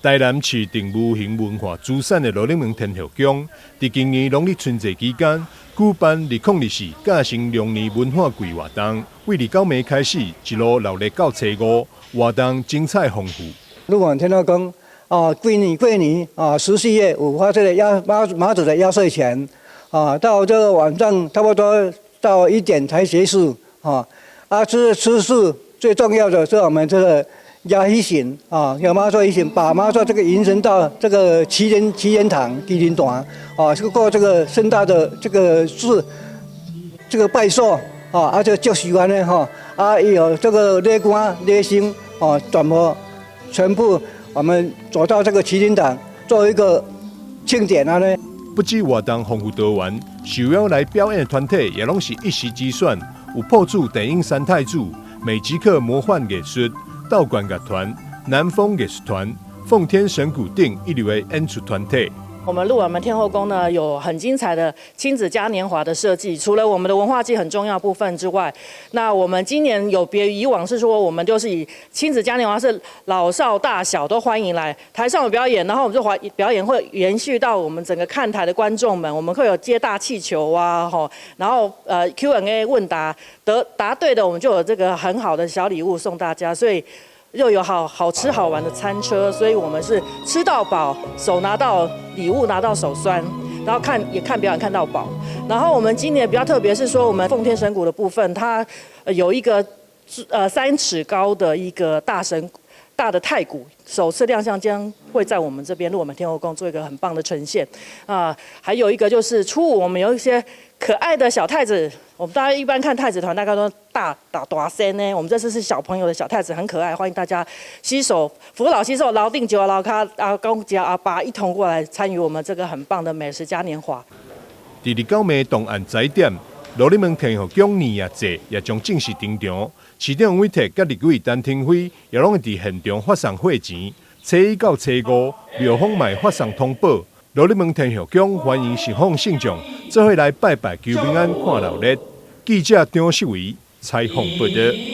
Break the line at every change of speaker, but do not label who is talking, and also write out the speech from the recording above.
台南市定无形文化资产的罗冷门天后宫，在今年农历春节期间，举办2024嘉兴龙年文化季活动，为29暝开始，一路闹热到初5，活动精彩丰富。
鹿港天后宫过年14月有发这个妈祖的压岁钱到这个晚上差不多到1点才结束吃素最重要的是我们这个。压一行有妈祖一行，把妈祖这个迎神到这个祈年堂、祈年堂过这个盛大的这个拜寿这个祝喜完呢有这个礼官、礼星全部我们走到这个祈年堂做一个庆典呢。
不止活动丰富多元，受邀来表演的团体也拢是一时之选，有破处电影三太子、美吉克魔幻艺术。道馆乐团、南风艺术团、奉天神鼓等一流的演出团体。
我们鹿耳门天后宫呢，有很精彩的亲子嘉年华的设计。除了我们的文化祭很重要部分之外，那我们今年有别于以往，是说我们就是以亲子嘉年华是老少大小都欢迎来台上有表演，然后我们就表演会延续到我们整个看台的观众们，我们会有接大气球然后Q&A 问答，答对的我们就有这个很好的小礼物送大家，所以。又有好吃好玩的餐车，所以我们是吃到饱，手拿到礼物，拿到手酸，然后看表演看到饱。然后我们今年比较特别是说，我们奉天神鼓的部分，它有一个3尺高的一个大的太鼓，首次亮相将会在我们这边鹿耳门天后宫做一个很棒的呈现还有一个就是初五我们有一些可爱的小太子。我们大家一般看太子团，大概都大声呢。我们这次是小朋友的小太子，很可爱，欢迎大家扶老携手，老定酒老咖公家阿爸一同过来参与我们这个很棒的美食嘉年华。
第29暝东岸早点，罗冷门天后宫年夜祭也将正式登场。市长委托甲立委陈廷辉也拢会伫现场发送货钱。初1到初5，庙方卖发送通报。罗冷门天后宫欢迎信奉信众做伙来拜拜求平安看闹热。记者张世伟采访报道。